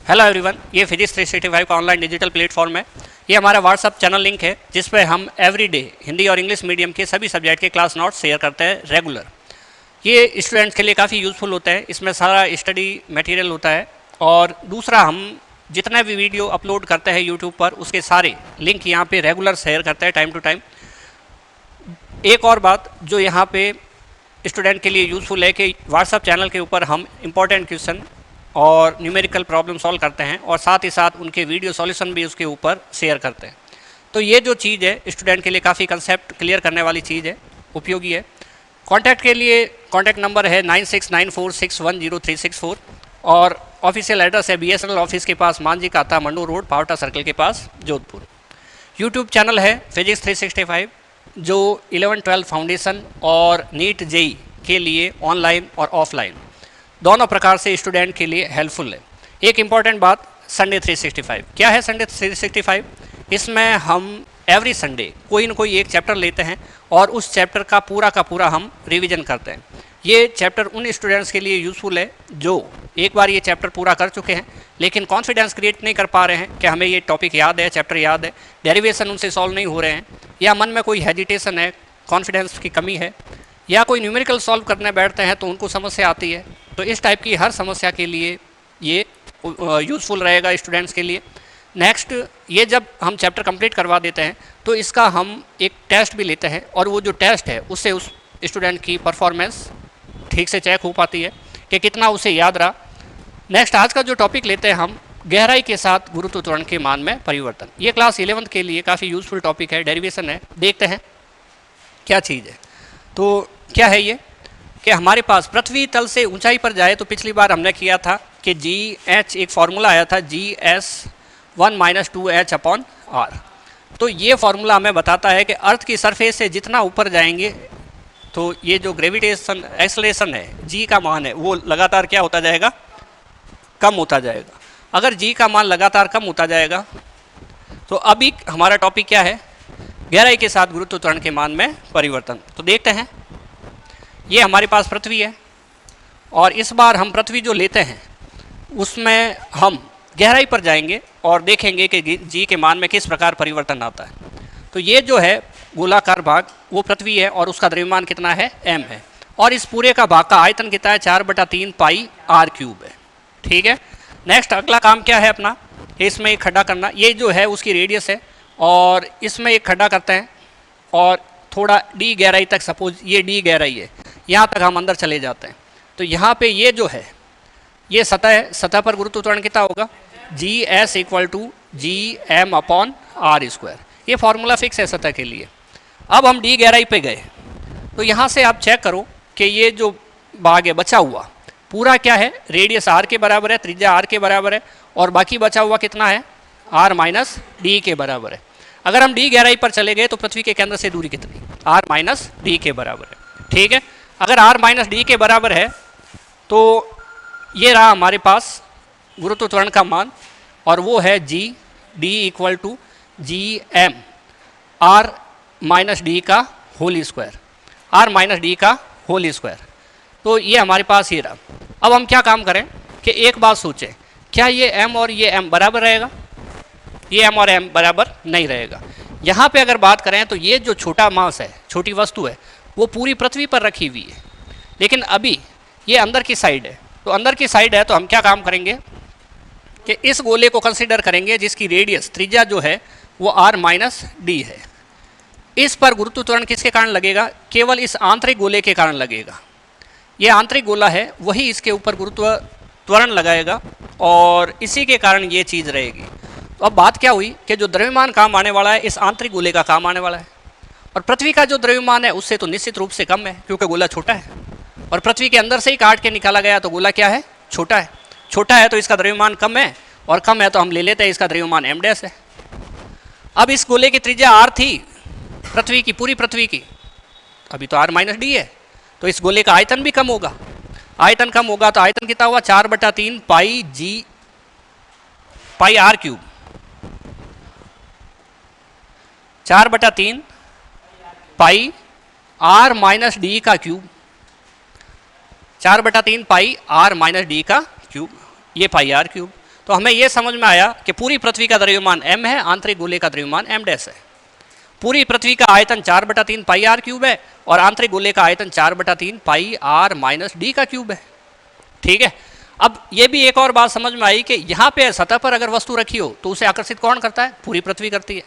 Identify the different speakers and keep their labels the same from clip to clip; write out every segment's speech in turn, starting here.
Speaker 1: Hello everyone, ये physics 365 का online digital platform है। ये हमारा व्हाट्सअप चैनल लिंक है जिस पे हम एवरीडे हिंदी और इंग्लिश मीडियम के सभी सब्जेक्ट के क्लास नोट्स शेयर करते हैं रेगुलर। ये स्टूडेंट्स के लिए काफ़ी यूज़फुल होता है, इसमें सारा स्टडी मटेरियल होता है। और दूसरा, हम जितने भी वीडियो अपलोड करते हैं यूट्यूब पर उसके सारे लिंक यहाँ पे रेगुलर शेयर करते हैं टाइम टू टाइम। एक और बात जो यहाँ पे स्टूडेंट के लिए यूज़फुल है कि व्हाट्सअप चैनल के ऊपर हम इम्पॉर्टेंट क्वेश्चन और न्यूमेरिकल प्रॉब्लम सॉल्व करते हैं और साथ ही साथ उनके वीडियो सॉल्यूशन भी उसके ऊपर शेयर करते हैं। तो ये जो चीज़ है स्टूडेंट के लिए काफ़ी कंसेप्ट क्लियर करने वाली चीज़ है, उपयोगी है। कॉन्टैक्ट के लिए कॉन्टैक्ट नंबर है 9694610364 और ऑफिशियल एड्रेस है BSNL ऑफिस के पास, मांझी काता मंडू रोड, पावटा सर्कल के पास, जोधपुर। यूट्यूब चैनल है फिजिक्स 365 जो 11-12 फाउंडेशन और नीट जेई के लिए ऑनलाइन और ऑफलाइन दोनों प्रकार से स्टूडेंट के लिए हेल्पफुल है। एक इम्पॉर्टेंट बात, संडे 365 क्या है? संडे 365 इसमें हम एवरी संडे कोई न कोई एक चैप्टर लेते हैं और उस चैप्टर का पूरा हम रिवीजन करते हैं। ये चैप्टर उन स्टूडेंट्स के लिए यूज़फुल है जो एक बार ये चैप्टर पूरा कर चुके हैं लेकिन कॉन्फिडेंस क्रिएट नहीं कर पा रहे हैं कि हमें ये टॉपिक याद है, चैप्टर याद है, डेरिवेशन उनसे सॉल्व नहीं हो रहे हैं, या मन में कोई हेजिटेशन है, कॉन्फिडेंस की कमी है, या कोई न्यूमेरिकल सॉल्व करने बैठते हैं तो उनको समस्या आती है। तो इस टाइप की हर समस्या के लिए ये यूज़फुल रहेगा स्टूडेंट्स के लिए। नेक्स्ट, ये जब हम चैप्टर कंप्लीट करवा देते हैं तो इसका हम एक टेस्ट भी लेते हैं और वो जो टेस्ट है उससे उस स्टूडेंट की परफॉर्मेंस ठीक से चेक हो पाती है कि कितना उसे याद रहा। नेक्स्ट, आज का जो टॉपिक लेते हैं हम, गहराई के साथ गुरुत्व त्वरण के मान में परिवर्तन। ये क्लास 11th के लिए काफ़ी यूज़फुल टॉपिक है, डेरिवेशन है। देखते हैं क्या चीज़ है। तो क्या है ये कि हमारे पास पृथ्वी तल से ऊंचाई पर जाए तो पिछली बार हमने किया था कि GH एक फार्मूला आया था GS1 - 2H/R। तो ये फार्मूला हमें बताता है कि अर्थ की सरफेस से जितना ऊपर जाएंगे तो ये जो ग्रेविटेशन एक्सलेशन है, G का मान है, वो लगातार क्या होता जाएगा? कम होता जाएगा। अगर G का मान लगातार कम होता जाएगा तो अभी हमारा टॉपिक क्या है? गहराई के साथ गुरुत्व त्वरण के मान में परिवर्तन। तो देखते हैं, ये हमारे पास पृथ्वी है और इस बार हम पृथ्वी जो लेते हैं उसमें हम गहराई पर जाएंगे और देखेंगे कि G के मान में किस प्रकार परिवर्तन आता है। तो ये जो है गोलाकार भाग वो पृथ्वी है और उसका द्रव्यमान कितना है? m है। और इस पूरे का भाग का आयतन कितना है? 4/3 पाई r³ है। ठीक है। नेक्स्ट, अगला काम क्या है अपना? इसमें एक खड्डा करना। ये जो है उसकी रेडियस है और इसमें एक खड्डा करते हैं और थोड़ा d गहराई तक, सपोज ये d गहराई है, यहाँ तक हम अंदर चले जाते हैं। तो यहाँ पे ये जो है ये सतह है, सतह पर गुरुत्व त्वरण कितना होगा? GS = Gm/r²। ये फार्मूला फिक्स है सतह के लिए। अब हम d गहराई पे गए तो यहाँ से आप चेक करो कि ये जो भाग है बचा हुआ पूरा क्या है? रेडियस r के बराबर है, त्रिज्या r के बराबर है और बाकी बचा हुआ कितना है? r - d के बराबर है। अगर हम d गहराई पर चले गए तो पृथ्वी के केंद्र से दूरी कितनी? r - d के बराबर है। ठीक है। अगर r - d के बराबर है तो ये रहा हमारे पास गुरुत्व त्वरण का मान और वो है d = Gm r - d का होल स्क्वायर, r - d का होल स्क्वायर। तो ये हमारे पास ये रहा। अब हम क्या काम करें कि एक बात सोचें, क्या ये m और ये m बराबर रहेगा? ये m और m बराबर नहीं रहेगा। यहाँ पे अगर बात करें तो ये जो छोटा मास है, छोटी वस्तु है, वो पूरी पृथ्वी पर रखी हुई है, लेकिन अभी ये अंदर की साइड है। तो अंदर की साइड है तो हम क्या काम करेंगे कि इस गोले को कंसीडर करेंगे जिसकी रेडियस, त्रिज्या जो है वो r - d है। इस पर गुरुत्व त्वरण किसके कारण लगेगा? केवल इस आंतरिक गोले के कारण लगेगा। ये आंतरिक गोला है वही इसके ऊपर गुरुत्व त्वरण लगाएगा और इसी के कारण ये चीज़ रहेगी। तो अब बात क्या हुई कि जो द्रव्यमान काम आने वाला है इस आंतरिक गोले का काम आने वाला है और पृथ्वी का जो द्रव्यमान है उससे तो निश्चित रूप से कम है क्योंकि गोला छोटा है और पृथ्वी के अंदर से ही काट के निकाला गया तो गोला क्या है? छोटा है। छोटा है तो इसका द्रव्यमान कम है और कम है तो हम ले लेते हैं इसका द्रव्यमान m' है। अब इस गोले की त्रिज्या r थी पृथ्वी की, पूरी पृथ्वी की, अभी तो r - d है तो इस गोले का आयतन भी कम होगा। आयतन कम होगा तो आयतन कितना हुआ? 4/3 पाई r³। 4/3 पाई r - d का क्यूब, 4/3 पाई r - d का क्यूब, ये पाई r³ तो हमें यह समझ में आया कि पूरी पृथ्वी का द्रव्यमान m है, आंतरिक गोले का द्रव्यमान m डैश है। पूरी पृथ्वी का आयतन 4/3 पाई आर क्यूब है और आंतरिक गोले का आयतन 4/3 पाई आर माइनस डी का क्यूब है। ठीक है, अब ये भी एक और बात समझ में आई कि यहाँ पे सतह पर अगर वस्तु रखी हो तो उसे आकर्षित कौन करता है? पूरी पृथ्वी करती है।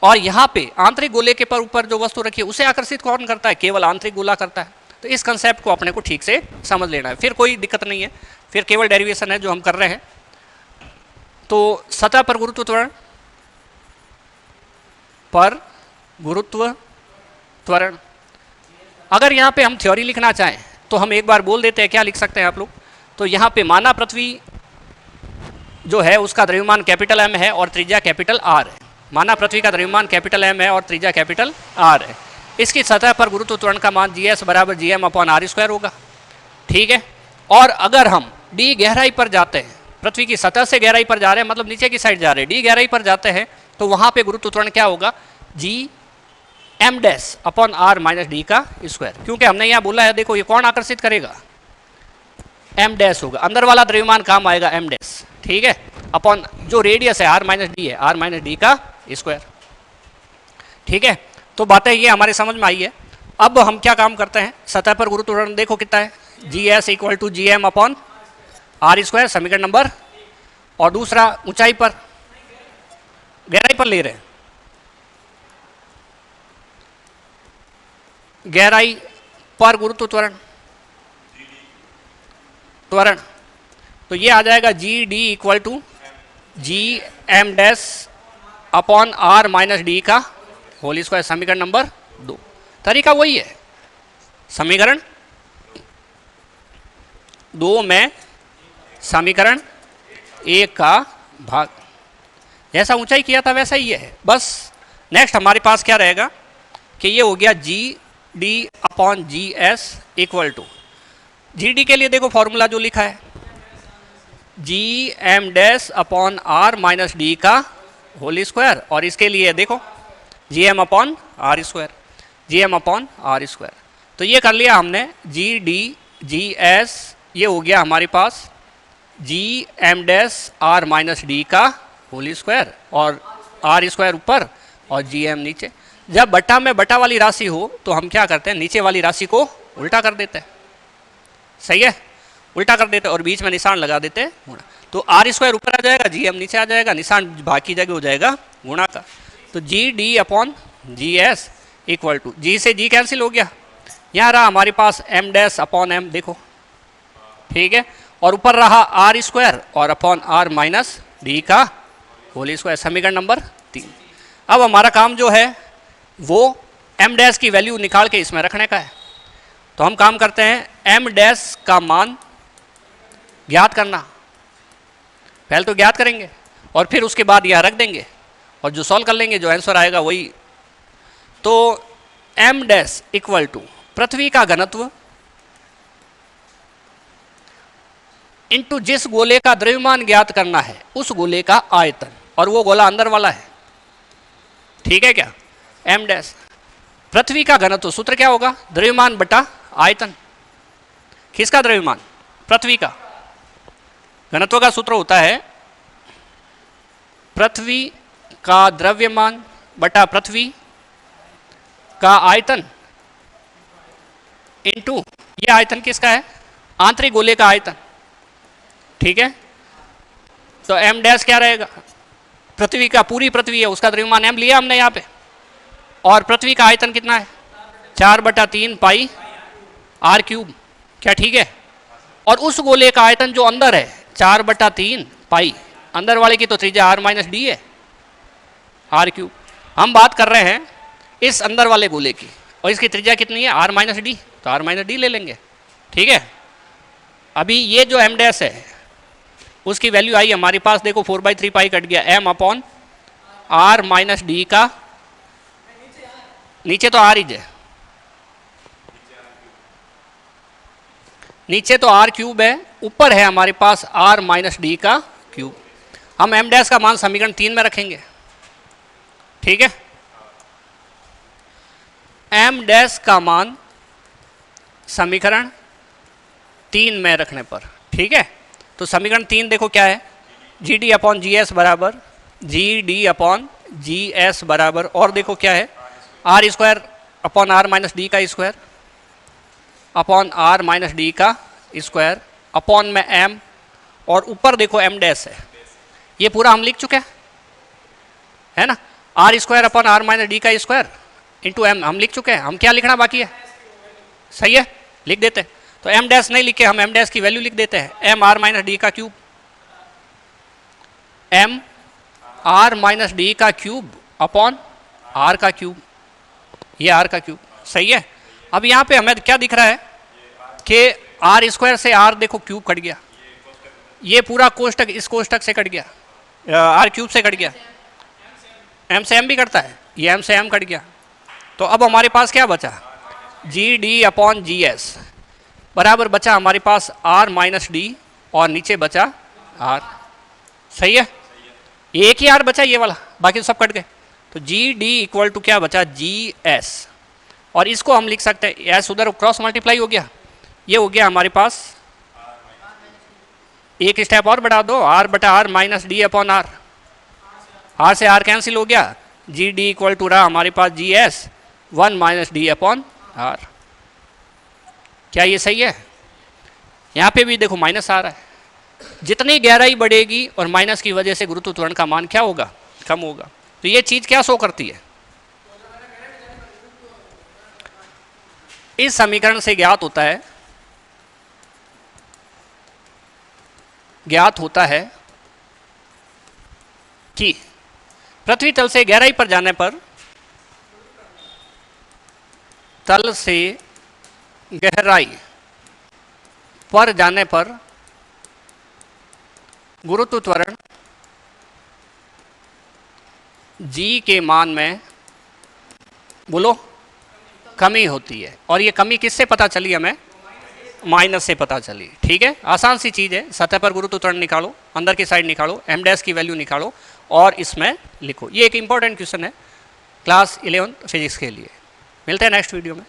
Speaker 1: और यहाँ पे आंतरिक गोले के ऊपर जो वस्तु रखी है उसे आकर्षित कौन करता है? केवल आंतरिक गोला करता है। तो इस कंसेप्ट को अपने को ठीक से समझ लेना है, फिर कोई दिक्कत नहीं है, फिर केवल डेरिवेशन है जो हम कर रहे हैं। तो सतह पर गुरुत्व त्वरण, अगर यहाँ पे हम थ्योरी लिखना चाहें तो हम एक बार बोल देते हैं, क्या लिख सकते हैं आप लोग? तो यहाँ पे माना पृथ्वी जो है उसका द्रव्यमान कैपिटल M है और त्रिज्या कैपिटल R है। माना पृथ्वी का द्रव्यमान कैपिटल M है और त्रिज्या कैपिटल R है। इसकी सतह पर गुरुत्व त्वरण का मान GS बराबर GM/r² होगा। ठीक है, और अगर हम D गहराई पर जाते हैं, पृथ्वी की सतह से गहराई पर जा रहे हैं, मतलब नीचे की साइड जा रहे हैं, D गहराई पर जाते हैं, तो वहाँ पे गुरुत्व त्वरण क्या होगा? Gm'/r - d का स्क्वायर। क्योंकि हमने यहाँ बोला है, देखो ये कौन आकर्षित करेगा? m' होगा, अंदर वाला द्रव्यमान काम आएगा m'। ठीक है, अपॉन जो रेडियस है r - d है, r - d का स्क्वायर। ठीक है, तो बातें ये हमारे समझ में आई है। अब हम क्या काम करते हैं? सतह पर गुरुत्व त्वरण देखो कितना है, GS = Gm/r², समीकरण नंबर। और दूसरा ऊंचाई पर, गहराई पर ले रहे हैं, गहराई पर गुरुत्व त्वरण, तो ये आ जाएगा GD = Gm'/r - d का होल स्क्वायर, समीकरण नंबर 2। तरीका वही है, समीकरण 2 में समीकरण 1 का भाग, जैसा ऊंचाई किया था वैसा ही है। बस नेक्स्ट हमारे पास क्या रहेगा कि ये हो गया GD/GS = GD के लिए देखो फॉर्मूला जो लिखा है, Gm'/r - d का होल स्क्वायर, और इसके लिए देखो Gm/r²। तो ये कर लिया हमने GD/GS, ये हो गया हमारे पास Gm'/r - d का होल स्क्वायर और r² ऊपर और Gm नीचे। जब बट्टा में बट्टा वाली राशि हो तो हम क्या करते हैं? नीचे वाली राशि को उल्टा कर देते हैं। सही है, उल्टा कर देते हैं और बीच में निशान लगा देते हैं गुणा। तो r² ऊपर आ जाएगा, Gm नीचे आ जाएगा, निशान बाकी जगह हो जाएगा गुणा का। तो GD/GS = G से G कैंसिल हो गया, यहाँ रहा हमारे पास m'/m, देखो। ठीक है, और ऊपर रहा r² और अपॉन r - d का होल स्क्वायर, समीकरण नंबर 3। अब हमारा काम जो है वो m' की वैल्यू निकाल के इसमें रखने का है। तो हम काम करते हैं, m' का मान ज्ञात करना, पहले तो ज्ञात करेंगे और फिर उसके बाद यह रख देंगे और जो सॉल्व कर लेंगे, जो आंसर आएगा वही। तो m' = पृथ्वी का घनत्व इंटू जिस गोले का द्रव्यमान ज्ञात करना है उस गोले का आयतन, और वो गोला अंदर वाला है। ठीक है क्या? m', पृथ्वी का घनत्व सूत्र क्या होगा? द्रव्यमान बटा आयतन। किसका द्रव्यमान? पृथ्वी का। घनत्व का सूत्र होता है पृथ्वी का द्रव्यमान बटा पृथ्वी का आयतन इंटू, ये आयतन किसका है? आंतरिक गोले का आयतन। ठीक है, तो m' क्या रहेगा? पृथ्वी का, पूरी पृथ्वी है उसका द्रव्यमान m लिया हमने यहाँ पे, और पृथ्वी का आयतन कितना है? 4/3 पाई r³। क्या ठीक है? और उस गोले का आयतन जो अंदर है 4/3 पाई, अंदर वाले की तो त्रिज्या r - d है, r³। हम बात कर रहे हैं इस अंदर वाले गोले की, और इसकी त्रिज्या कितनी है? r - d, तो r - d ले लेंगे। ठीक है, अभी ये जो m' है उसकी वैल्यू आई हमारे पास, देखो 4/3 पाई कट गया, m/r - d का, नीचे तो r ही है, नीचे तो r³ है, ऊपर है हमारे पास r - d का क्यूब। हम m' का मान समीकरण 3 में रखेंगे। ठीक है, m' का मान समीकरण 3 में रखने पर, ठीक है, तो समीकरण 3 देखो क्या है, G D upon G S बराबर G D upon G S बराबर, और देखो क्या है, R square upon R minus D का square upon R minus D का स्क्वायर अपॉन में एम, और ऊपर देखो एम डैश है। ये पूरा हम लिख चुके हैं, है ना। R square upon R minus D का स्क्वायर इंटू एम हम लिख चुके हैं। हम क्या लिखना बाकी है? सही है, लिख देते हैं। तो एम डैश नहीं लिखे, हम एम डैश की वैल्यू लिख देते हैं, एम आर माइनस डी का cube, M R minus D का क्यूब अपॉन आर का क्यूब, ये आर का क्यूब। सही है। अब यहाँ पे हमें क्या दिख रहा है कि आर स्क्वायर से आर देखो क्यूब कट गया, ये पूरा कोष्टक इस कोष्टक से कट गया, आर क्यूब से कट गया, एम से एम भी कटता है, ये एम से एम कट गया। तो अब हमारे पास क्या बचा? जी डी अपॉन जी एस बराबर बचा हमारे पास आर माइनस डी, और नीचे बचा आर। सही है, एक ही आर बचा ये वाला, बाकी सब कट गए। तो जी डी इक्वल टू क्या बचा? जी एस, और इसको हम लिख सकते हैं, एस उधर क्रॉस मल्टीप्लाई हो गया, ये हो गया हमारे पास, एक स्टेप और बढ़ा दो, आर बटा R minus D upon R, R से आर कैंसिल हो गया, जी डी इक्वल टू रहा हमारे पास G S 1 minus D upon R. क्या ये सही है? यहाँ पे भी देखो माइनस आ रहा है, जितनी गहराई बढ़ेगी और माइनस की वजह से गुरुत्व त्वरण का मान क्या होगा? कम होगा। तो ये चीज क्या शो करती है? इस समीकरण से ज्ञात होता है कि पृथ्वी तल से गहराई पर जाने पर, तल से गहराई पर जाने पर गुरुत्व त्वरण जी के मान में, बोलो, कमी होती है। और ये कमी किससे पता चली हमें? माइनस से पता चली। ठीक है, आसान सी चीज़ है। सतह पर गुरुत्व त्वरण निकालो, अंदर की साइड निकालो, एम डैश की वैल्यू निकालो और इसमें लिखो। ये एक इंपॉर्टेंट क्वेश्चन है क्लास 11 फिजिक्स के लिए। मिलते हैं नेक्स्ट वीडियो में।